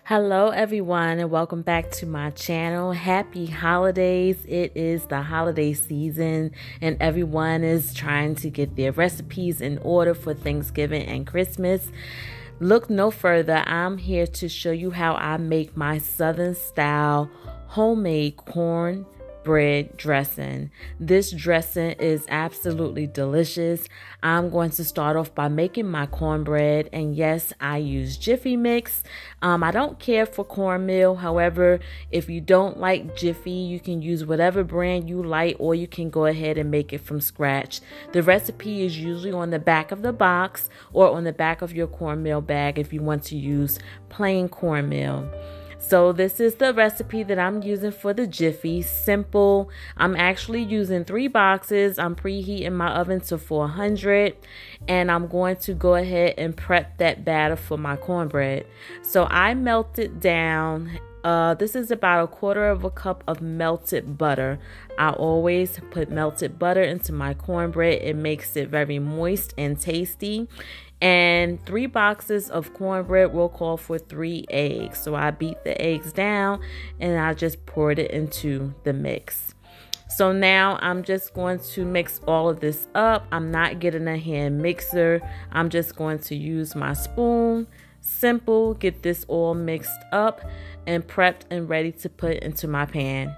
Hello everyone and welcome back to my channel. Happy holidays. It is the holiday season and everyone is trying to get their recipes in order for Thanksgiving and Christmas. Look no further. I'm here to show you how I make my Southern style homemade cornbread dressing. This dressing is absolutely delicious. I'm going to start off by making my cornbread, and yes, I use Jiffy mix. I don't care for cornmeal. However, if you don't like Jiffy, you can use whatever brand you like, or you can go ahead and make it from scratch. The recipe is usually on the back of the box or on the back of your cornmeal bag if you want to use plain cornmeal. So this is the recipe that I'm using for the Jiffy. Simple. I'm actually using 3 boxes. I'm preheating my oven to 400 and I'm going to go ahead and prep that batter for my cornbread. So I melted down, this is about 1/4 cup of melted butter. I always put melted butter into my cornbread. It makes it very moist and tasty. And 3 boxes of cornbread will call for 3 eggs. So I beat the eggs down and I just poured it into the mix. So now I'm just going to mix all of this up. I'm not getting a hand mixer. I'm just going to use my spoon. Simple. Get this all mixed up and prepped and ready to put into my pan.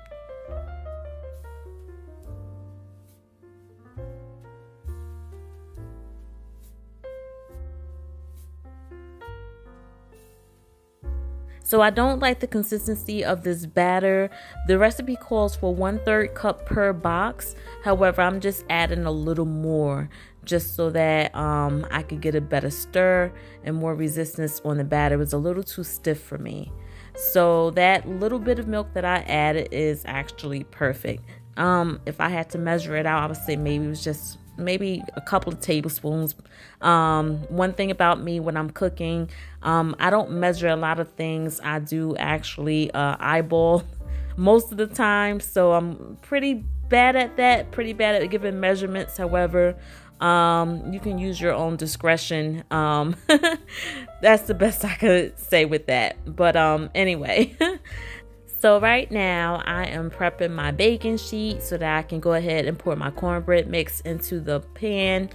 So I don't like the consistency of this batter. The recipe calls for 1/3 cup per box. However, I'm just adding a little more just so that I could get a better stir and more resistance on the batter. It was a little too stiff for me. So that little bit of milk that I added is actually perfect. If I had to measure it out, I would say maybe it was just a couple of tablespoons. One thing about me when I'm cooking, I don't measure a lot of things. I do actually eyeball most of the time, so I'm pretty bad at that, pretty bad at giving measurements. However, you can use your own discretion. That's the best I could say with that. But anyway. So right now I am prepping my baking sheet so that I can go ahead and pour my cornbread mix into the pan.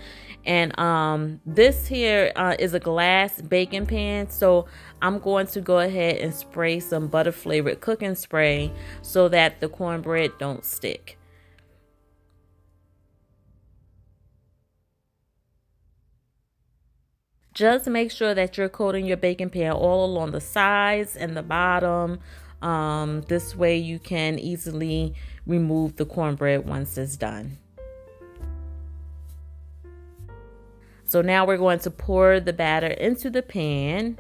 And this here is a glass baking pan. So I'm going to go ahead and spray some butter flavored cooking spray so that the cornbread don't stick. Just make sure that you're coating your baking pan all along the sides and the bottom. This way you can easily remove the cornbread once it's done. So now we're going to pour the batter into the pan.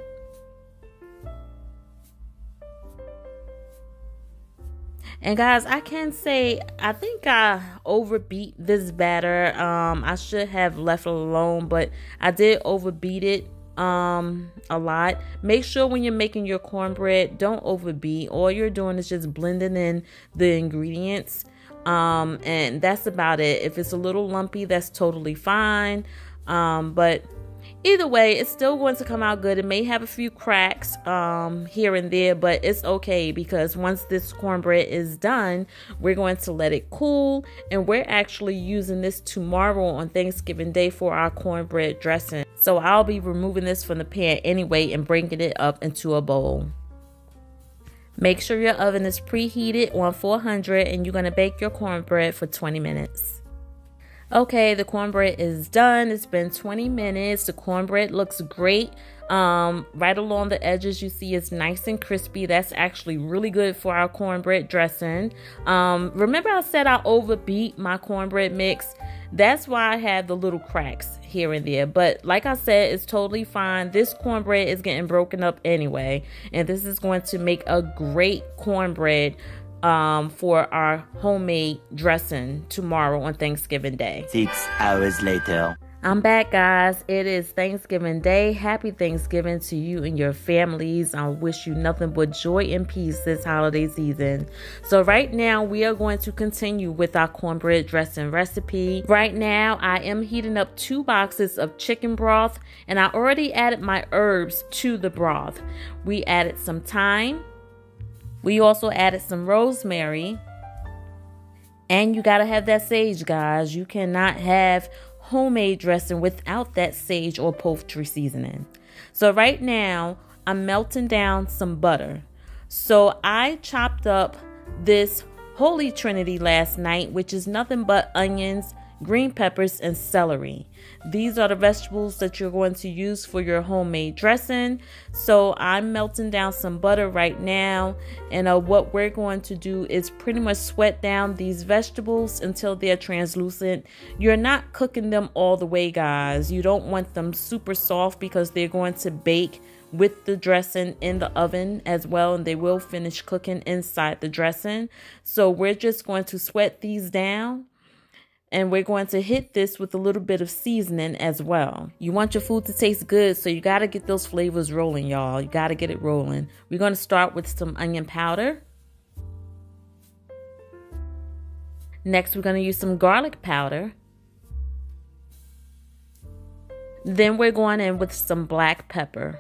And guys, I can say I think I overbeat this batter. I should have left it alone, but I did overbeat it a lot. Make sure when you're making your cornbread, don't overbeat. All you're doing is just blending in the ingredients, and that's about it. If it's a little lumpy, that's totally fine, but either way, it's still going to come out good. It may have a few cracks here and there, but it's okay because once this cornbread is done, we're going to let it cool, and we're actually using this tomorrow on Thanksgiving Day for our cornbread dressing. So I'll be removing this from the pan anyway and bringing it up into a bowl. Make sure your oven is preheated on 400 and you're going to bake your cornbread for 20 minutes. Okay, the cornbread is done. It's been 20 minutes. The cornbread looks great. Right along the edges, you see it's nice and crispy. That's actually really good for our cornbread dressing. Remember I said I overbeat my cornbread mix? That's why I have the little cracks here and there. But like I said, it's totally fine. This cornbread is getting broken up anyway. And this is going to make a great cornbread for our homemade dressing tomorrow on Thanksgiving Day. 6 hours later. I'm back, guys. It is Thanksgiving Day. Happy Thanksgiving to you and your families. I wish you nothing but joy and peace this holiday season. So right now, we are going to continue with our cornbread dressing recipe. Right now, I am heating up 2 boxes of chicken broth, and I already added my herbs to the broth. We added some thyme. We also added some rosemary. And you gotta have that sage, guys. You cannot have homemade dressing without that sage or poultry seasoning. So right now I'm melting down some butter. So I chopped up this Holy Trinity last night, which is nothing but onions, green peppers, and celery. These are the vegetables that you're going to use for your homemade dressing. So I'm melting down some butter right now, and what we're going to do is pretty much sweat down these vegetables until they're translucent. You're not cooking them all the way, guys. You don't want them super soft because they're going to bake with the dressing in the oven as well, and they will finish cooking inside the dressing. So we're just going to sweat these down. And we're going to hit this with a little bit of seasoning as well. You want your food to taste good, so you got to get those flavors rolling, y'all. You got to get it rolling. We're going to start with some onion powder. Next, we're going to use some garlic powder. Then we're going in with some black pepper.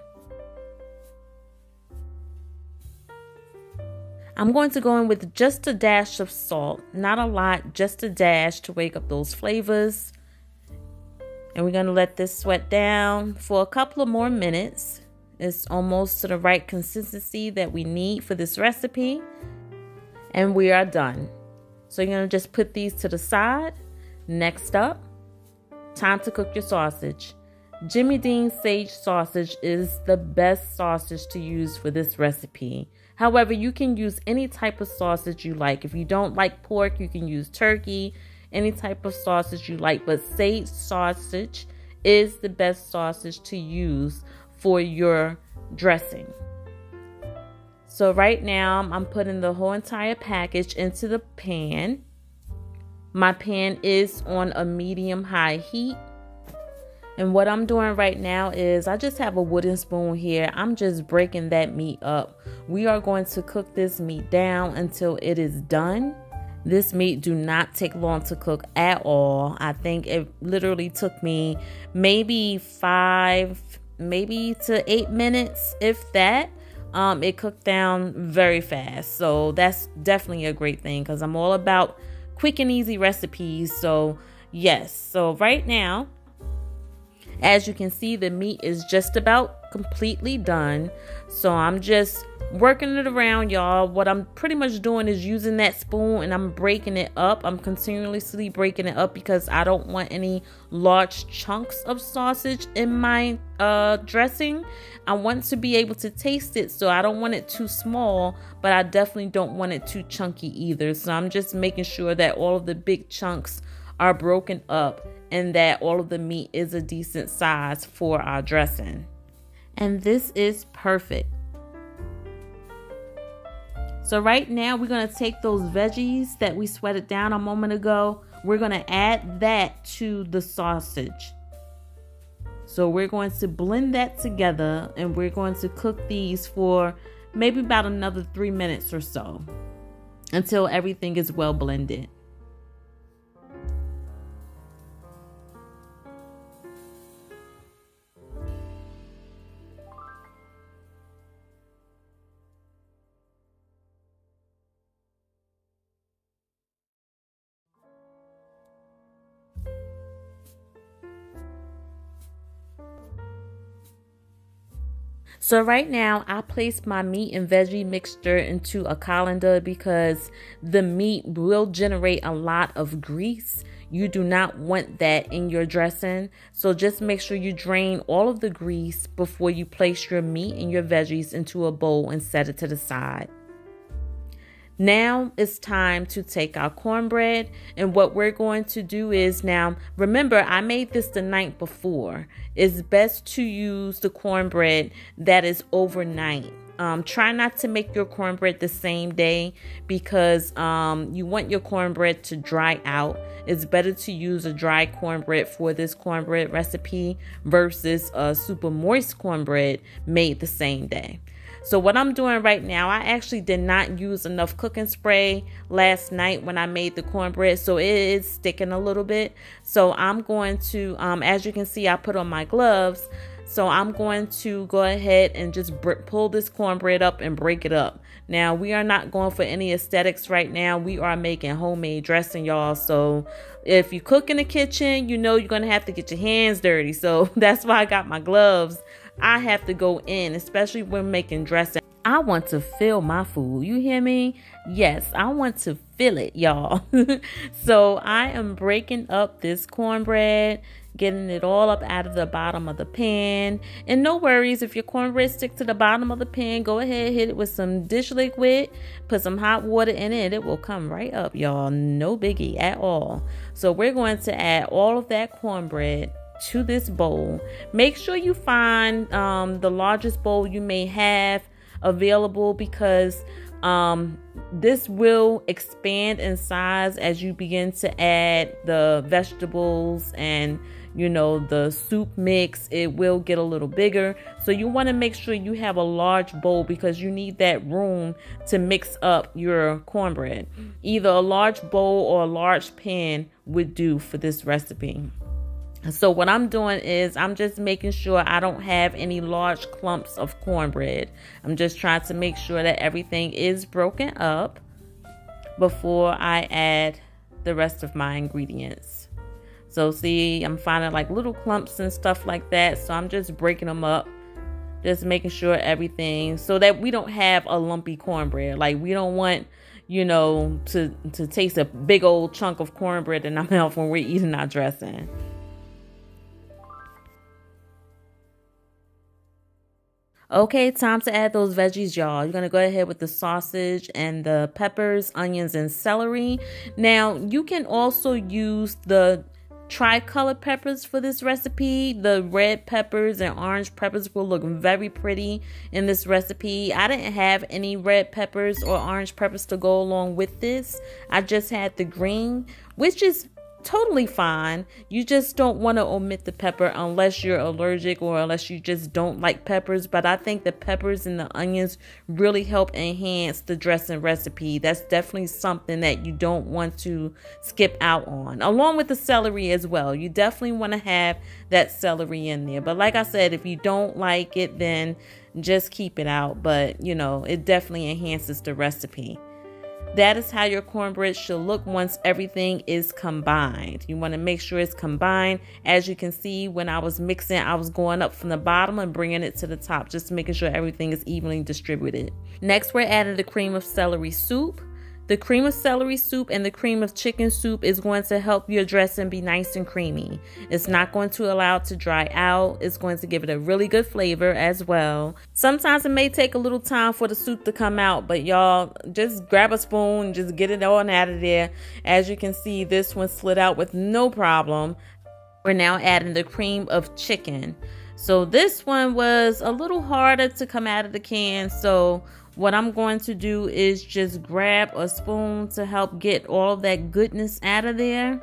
I'm going to go in with just a dash of salt, not a lot, just a dash to wake up those flavors. And we're going to let this sweat down for a couple of more minutes. It's almost to the right consistency that we need for this recipe. And we are done. So you're going to just put these to the side. Next up, time to cook your sausage. Jimmy Dean sage sausage is the best sausage to use for this recipe. However, you can use any type of sausage you like. If you don't like pork, you can use turkey, any type of sausage you like. But sage sausage is the best sausage to use for your dressing. So right now, I'm putting the whole entire package into the pan. My pan is on a medium-high heat. And what I'm doing right now is I just have a wooden spoon here. I'm just breaking that meat up. We are going to cook this meat down until it is done. This meat do not take long to cook at all. I think it literally took me maybe 5, maybe to 8 minutes, if that. It cooked down very fast. So that's definitely a great thing because I'm all about quick and easy recipes. So yes, so right now, as you can see, the meat is just about completely done. So I'm just working it around, y'all. What I'm pretty much doing is using that spoon and I'm breaking it up. I'm continuously breaking it up because I don't want any large chunks of sausage in my dressing. I want to be able to taste it, so I don't want it too small, but I definitely don't want it too chunky either. So I'm just making sure that all of the big chunks are broken up and that all of the meat is a decent size for our dressing. And this is perfect. So right now we're going to take those veggies that we sweated down a moment ago. We're going to add that to the sausage. So we're going to blend that together and we're going to cook these for maybe about another 3 minutes or so until everything is well blended. So right now I placed my meat and veggie mixture into a colander because the meat will generate a lot of grease. You do not want that in your dressing. So just make sure you drain all of the grease before you place your meat and your veggies into a bowl and set it to the side. Now it's time to take our cornbread, and what we're going to do is, now remember I made this the night before. It's best to use the cornbread that is overnight. try not to make your cornbread the same day because you want your cornbread to dry out. It's better to use a dry cornbread for this cornbread recipe versus a super moist cornbread made the same day. So what I'm doing right now, I actually did not use enough cooking spray last night when I made the cornbread, so it is sticking a little bit. So I'm going to, as you can see, I put on my gloves. So I'm going to go ahead and just pull this cornbread up and break it up. Now, we are not going for any aesthetics right now. We are making homemade dressing, y'all. So if you cook in the kitchen, you know you're going to have to get your hands dirty. So that's why I got my gloves. I have to go in, especially when making dressing. I want to feel my food. You hear me? Yes, I want to feel it, y'all. So I am breaking up this cornbread, getting it all up out of the bottom of the pan. And no worries, if your cornbread sticks to the bottom of the pan, go ahead, hit it with some dish liquid, put some hot water in it. It will come right up, y'all. No biggie at all. So we're going to add all of that cornbread to this bowl. Make sure you find the largest bowl you may have available because this will expand in size as you begin to add the vegetables and the soup mix. It will get a little bigger, so you want to make sure you have a large bowl because you need that room to mix up your cornbread. Either a large bowl or a large pan would do for this recipe. So what I'm doing is I'm just making sure I don't have any large clumps of cornbread. I'm just trying to make sure that everything is broken up before I add the rest of my ingredients. So see, I'm finding like little clumps and stuff like that. So I'm just breaking them up, just making sure everything, so that we don't have a lumpy cornbread. Like we don't want, to taste a big old chunk of cornbread in our mouth when we're eating our dressing. Okay, time to add those veggies, y'all. You're going to go ahead with the sausage and the peppers, onions, and celery. Now, you can also use the tricolor peppers for this recipe. The red peppers and orange peppers will look very pretty in this recipe. I didn't have any red peppers or orange peppers to go along with this. I just had the green, which is totally fine. You just don't want to omit the pepper unless you're allergic or unless you just don't like peppers. But I think the peppers and the onions really help enhance the dressing recipe. That's definitely something that you don't want to skip out on, along with the celery as well. You definitely want to have that celery in there. But like I said, if you don't like it, then just keep it out. But it definitely enhances the recipe. That is how your cornbread should look once everything is combined. You want to make sure it's combined. As you can see, when I was mixing, I was going up from the bottom and bringing it to the top, just making sure everything is evenly distributed. Next, we're adding the cream of celery soup. The cream of celery soup and the cream of chicken soup is going to help your dressing be nice and creamy. It's not going to allow it to dry out. It's going to give it a really good flavor as well. Sometimes it may take a little time for the soup to come out, but y'all just grab a spoon and just get it on out of there. As you can see, this one slid out with no problem. We're now adding the cream of chicken. So this one was a little harder to come out of the can, so what I'm going to do is just grab a spoon to help get all that goodness out of there.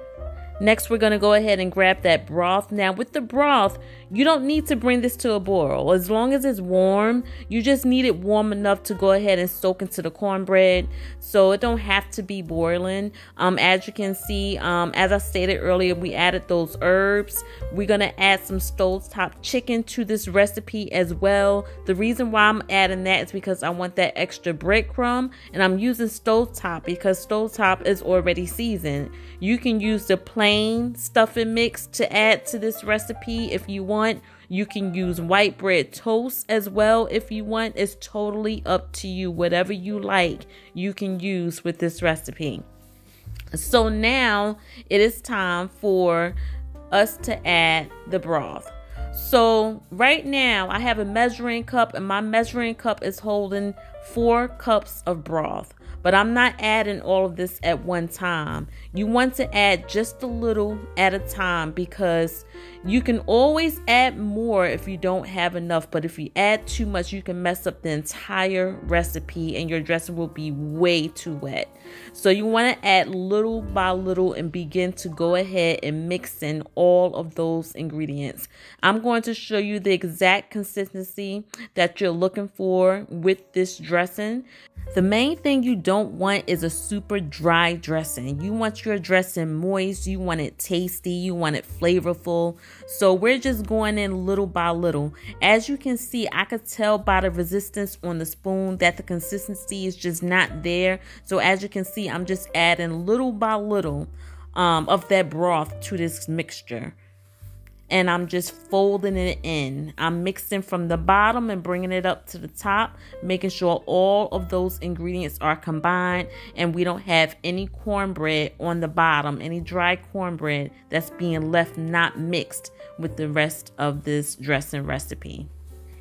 Next, we're going to go ahead and grab that broth. Now, with the broth, you don't need to bring this to a boil. As long as it's warm, you just need it warm enough to go ahead and soak into the cornbread. So it don't have to be boiling. As you can see, as I stated earlier, we added those herbs. We're going to add some stovetop chicken to this recipe as well. The reason why I'm adding that is because I want that extra breadcrumb, and I'm using stovetop because stovetop is already seasoned. You can use the plain stuffing mix to add to this recipe if you want. You can use white bread toast as well if you want. It's totally up to you. Whatever you like, you can use with this recipe. So now it is time for us to add the broth. So right now I have a measuring cup, and my measuring cup is holding 4 cups of broth. but I'm not adding all of this at one time. You want to add just a little at a time, because you can always add more if you don't have enough, but if you add too much, you can mess up the entire recipe and your dressing will be way too wet. So you want to add little by little and begin to go ahead and mix in all of those ingredients. I'm going to show you the exact consistency that you're looking for with this dressing. The main thing you don't want is a super dry dressing. You want your dressing moist, you want it tasty, you want it flavorful. So we're just going in little by little. As you can see, I could tell by the resistance on the spoon that the consistency is just not there. So as you can see, I'm just adding little by little of that broth to this mixture. And I'm just folding it in. I'm mixing from the bottom and bringing it up to the top, making sure all of those ingredients are combined and we don't have any cornbread on the bottom, any dry cornbread that's being left not mixed with the rest of this dressing recipe.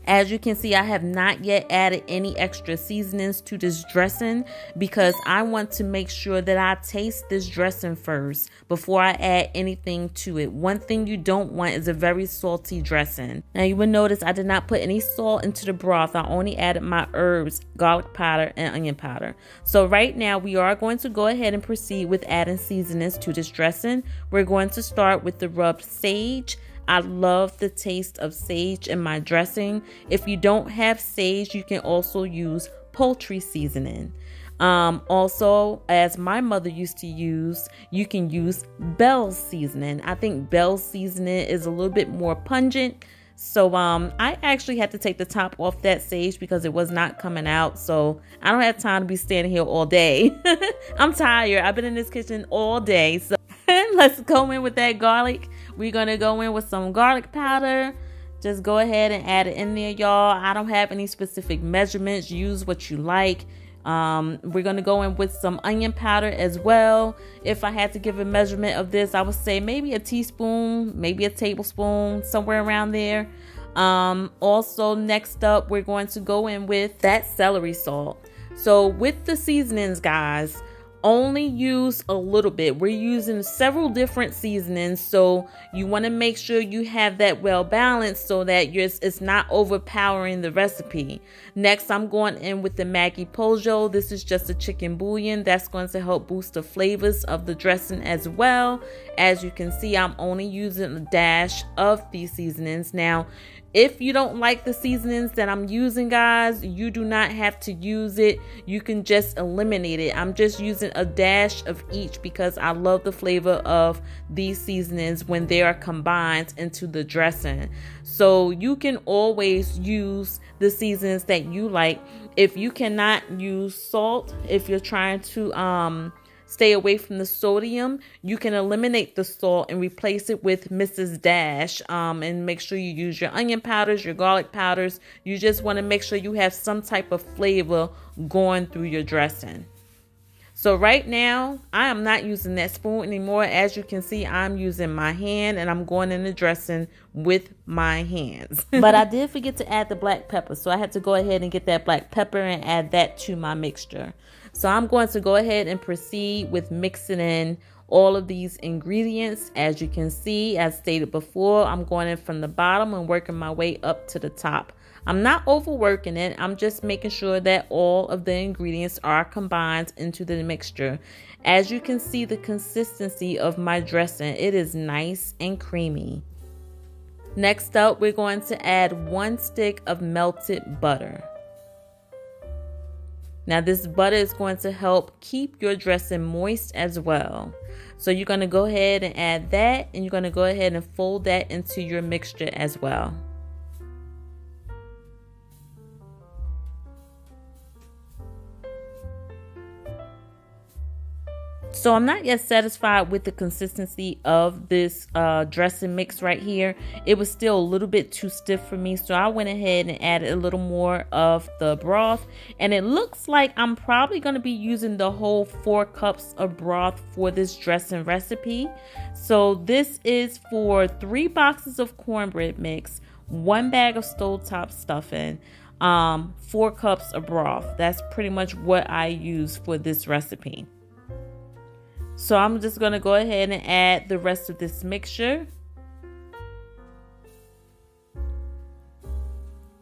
As you can see, I have not yet added any extra seasonings to this dressing because I want to make sure that I taste this dressing first before I add anything to it. One thing you don't want is a very salty dressing. Now you will notice I did not put any salt into the broth. I only added my herbs, garlic powder, and onion powder. So right now we are going to go ahead and proceed with adding seasonings to this dressing. We're going to start with the rubbed sage. I love the taste of sage in my dressing. If you don't have sage, you can also use poultry seasoning. Also, as my mother used to use, you can use Bell's seasoning. I think Bell's seasoning is a little bit more pungent. So I actually had to take the top off that sage because it was not coming out. So I don't have time to be standing here all day. I'm tired. I've been in this kitchen all day. So let's go in with that garlic. We're going to go in with some garlic powder. Just go ahead and add it in there, y'all. I don't have any specific measurements. Use what you like. We're going to go in with some onion powder as well. If I had to give a measurement of this, I would say maybe a teaspoon, maybe a tablespoon, somewhere around there. Also, next up, we're going to go in with that celery salt. So with the seasonings, guys, only use a little bit. We're using several different seasonings, so you want to make sure you have that well balanced so that it's not overpowering the recipe. Next, I'm going in with the Maggi Pojo. This is just a chicken bouillon that's going to help boost the flavors of the dressing as well. As you can see, I'm only using a dash of these seasonings. Now, if you don't like the seasonings that I'm using, guys, you do not have to use it. You can just eliminate it. I'm just using a dash of each because I love the flavor of these seasonings when they are combined into the dressing. So you can always use the seasonings that you like. If you cannot use salt, if you're trying to stay away from the sodium, you can eliminate the salt and replace it with Mrs. Dash, and make sure you use your onion powders, your garlic powders. You just want to make sure you have some type of flavor going through your dressing. So right now, I am not using that spoon anymore. As you can see, I'm using my hand and I'm going in the dressing with my hands. But I did forget to add the black pepper. So I had to go ahead and get that black pepper and add that to my mixture. So I'm going to go ahead and proceed with mixing in all of these ingredients. As you can see, as stated before, I'm going in from the bottom and working my way up to the top. I'm not overworking it. I'm just making sure that all of the ingredients are combined into the mixture. As you can see, the consistency of my dressing, it is nice and creamy. Next up, we're going to add 1 stick of melted butter. Now this butter is going to help keep your dressing moist as well. So you're going to go ahead and add that, and you're going to go ahead and fold that into your mixture as well. So I'm not yet satisfied with the consistency of this dressing mix right here. It was still a little bit too stiff for me. So I went ahead and added a little more of the broth. And it looks like I'm probably going to be using the whole 4 cups of broth for this dressing recipe. So this is for 3 boxes of cornbread mix, 1 bag of stovetop stuffing, 4 cups of broth. That's pretty much what I use for this recipe. So I'm just going to go ahead and add the rest of this mixture.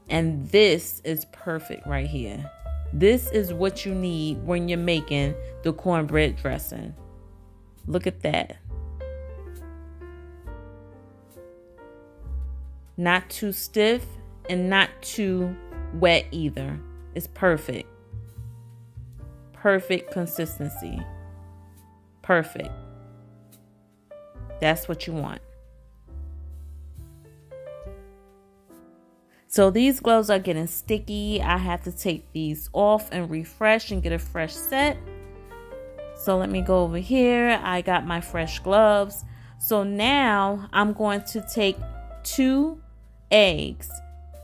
And this is perfect right here. This is what you need when you're making the cornbread dressing. Look at that. Not too stiff and not too wet either. It's perfect. Perfect consistency. Perfect. That's what you want. So these gloves are getting sticky. I have to take these off and refresh and get a fresh set. So let me go over here. I got my fresh gloves. So now I'm going to take 2 eggs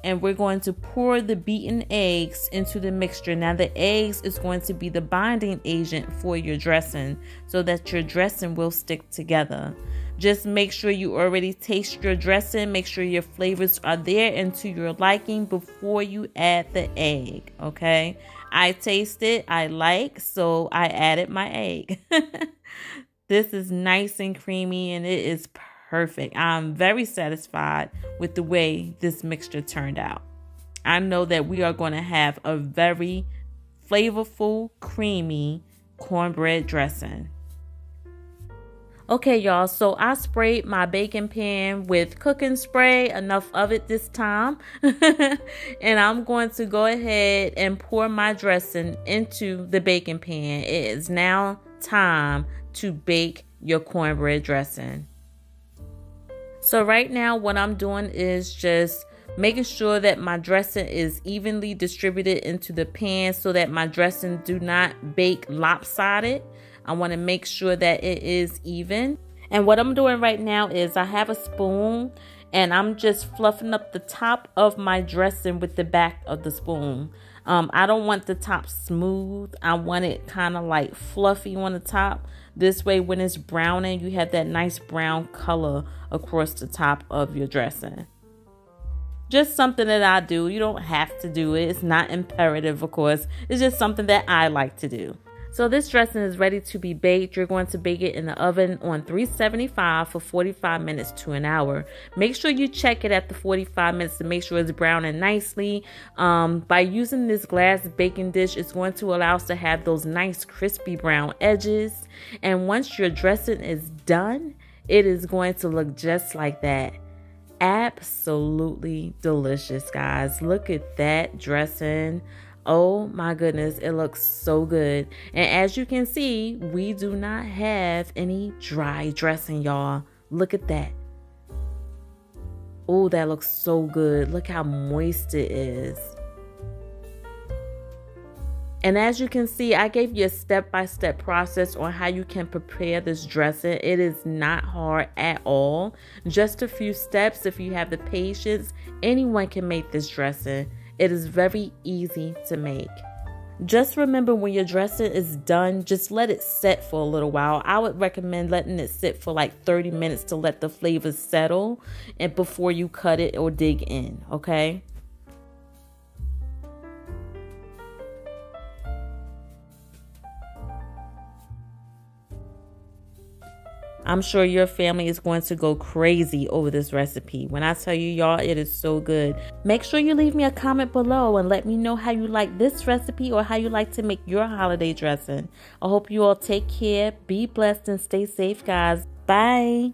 and we're going to pour the beaten eggs into the mixture. Now the eggs is going to be the binding agent for your dressing so that your dressing will stick together. Just make sure you already taste your dressing. Make sure your flavors are there and to your liking before you add the egg, okay? I tasted, I like, so I added my egg. This is nice and creamy and it is perfect. I'm very satisfied with the way this mixture turned out. I know that we are going to have a very flavorful, creamy cornbread dressing. Okay, y'all, so I sprayed my baking pan with cooking spray, enough of it this time. And I'm going to go ahead and pour my dressing into the baking pan. It is now time to bake your cornbread dressing. So right now what I'm doing is just making sure that my dressing is evenly distributed into the pan so that my dressing do not bake lopsided. I want to make sure that it is even. And what I'm doing right now is I have a spoon and I'm just fluffing up the top of my dressing with the back of the spoon. I don't want the top smooth. I want it kind of like fluffy on the top. This way when it's browning, you have that nice brown color across the top of your dressing. Just something that I do. You don't have to do it. It's not imperative, of course. It's just something that I like to do. So this dressing is ready to be baked. You're going to bake it in the oven on 375 for 45 minutes to an hour. Make sure you check it at the 45 minutes to make sure it's browning nicely. By using this glass baking dish, it's going to allow us to have those nice crispy brown edges. And once your dressing is done, it is going to look just like that. Absolutely delicious, guys. Look at that dressing. Oh my goodness, it looks so good. And as you can see, we do not have any dry dressing, y'all. Look at that. Oh, that looks so good. Look how moist it is. And as you can see, I gave you a step-by-step process on how you can prepare this dressing. It is not hard at all. Just a few steps. If you have the patience, anyone can make this dressing. It is very easy to make. Just remember when your dressing is done, just let it set for a little while. I would recommend letting it sit for like 30 minutes to let the flavors settle and before you cut it or dig in, okay? I'm sure your family is going to go crazy over this recipe. When I tell you, y'all, it is so good. Make sure you leave me a comment below and let me know how you like this recipe or how you like to make your holiday dressing. I hope you all take care, be blessed, and stay safe, guys. Bye.